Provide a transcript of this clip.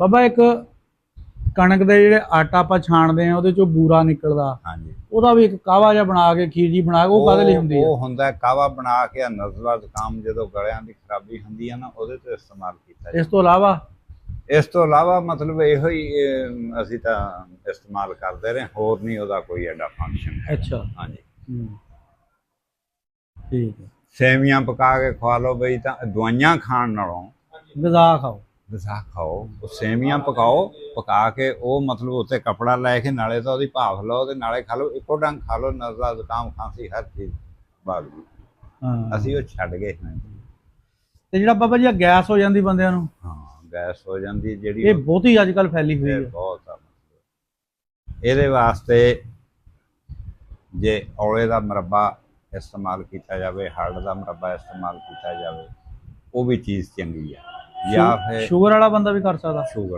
ਬਾਬਾ ਇੱਕ ਕਣਕ ਦੇ ਜਿਹੜੇ ਆਟਾ ਆਪਾਂ ਛਾਣਦੇ ਆ ਉਹਦੇ ਚੋਂ ਬੂਰਾ ਨਿਕਲਦਾ, ਹਾਂਜੀ ਉਹਦਾ ਵੀ ਇੱਕ ਕਾਵਾ ਜਿਹਾ ਬਣਾ ਕੇ ਖੀਰ ਜੀ ਬਣਾ ਕੇ ਉਹ ਕਾਹਦੇ ਲਈ ਹੁੰਦੀ ਉਹ ਹੈ? ਹੁੰਦਾ ਕਾਵਾ ਬਣਾ ਕੇ ਨਜ਼ਲਾ ਜ਼ੁਕਾਮ ਜਦੋਂ ਗਲਿਆਂ ਦੀ ਖਰਾਬੀ ਹੁੰਦੀ ਆ ਨਾ ਉਹਦੇ ਤੇ ਇਸਤੇਮਾਲ ਕੀਤਾ ਇਸ ਤੋਂ ਇਲਾਵਾ ਇਸ ਤੋਂ ਇਲਾਵਾ ਮਤਲਬ ਇਹੋ ਹੀ ਅਸੀਂ ਤਾਂ ਇਸਤੇਮਾਲ ਕਰਦੇ ਰਹੇ, ਹੋਰ ਨਹੀਂ ਉਹਦਾ ਕੋਈ ਐਡਾ ਫੰਕਸ਼ਨ ਹੈ। ਅੱਛਾ ਹਾਂਜੀ ਠੀਕ ਹੈ। ਸੇਵੀਆਂ ਪਕਾ ਕੇ ਖਵਾ ਲਓ ਬਈ, ਤਾਂ ਦਵਾਈਆਂ ਖਾਣ ਨਾਲੋਂ ਗਜ਼ਾ ਖਾਓ। ਗਜ਼ਾ ਖਾਓ। ਉਹ ਸੇਵੀਆਂ ਪਕਾਓ, ਪਕਾ ਕੇ ਉਹ ਮਤਲਬ ਉੱਤੇ ਕਪੜਾ ਲੈ ਕੇ ਨਾਲੇ ਤਾਂ ਉਹਦੀ ਭਾਫ ਲਓ ਤੇ ਨਾਲੇ ਖਾ ਲਓ, ਇੱਕੋ ਡੰਗ ਖਾ ਲਓ, ਨਜ਼ਲਾ ਜ਼ੁਕਾਮ ਖਾਂਸੀ ਹਰ ਚੀਜ਼ ਬਾਗ ਗਈ। ਹਾਂ ਅਸੀਂ ਉਹ ਛੱਡ ਗਏ। ਤੇ ਜਿਹੜਾ ਬਾਬਾ ਜੀ ਗੈਸ ਹੋ ਜਾਂਦੀ ਬੰਦਿਆਂ ਨੂੰ, ਹਾਂ ਗੈਸ ਹੋ ਜਾਂਦੀ ਜਿਹੜੀ, ਇਹ ਬਹੁਤੀ ਅੱਜ ਕੱਲ ਫੈਲੀ ਹੋਈ ਹੈ। ਬਹੁਤ ਆ। ਇਹਦੇ ਵਾਸਤੇ ਜੇ ਔਲੇ ਦਾ ਮੁਰੱਬਾ ਇਸਤੇਮਾਲ ਕੀਤਾ ਜਾਵੇ, ਹਰੜ ਦਾ ਮੁਰੱਬਾ ਇਸਤੇਮਾਲ ਕੀਤਾ ਜਾਵੇ, ਉਹ ਵੀ ਚੀਜ਼ ਚੰਗੀ ਆ। ਜਾਂ ਫਿਰ ਸ਼ੂਗਰ ਵਾਲਾ ਬੰਦਾ ਵੀ ਕਰ ਸਕਦਾ। ਸ਼ੂਗਰ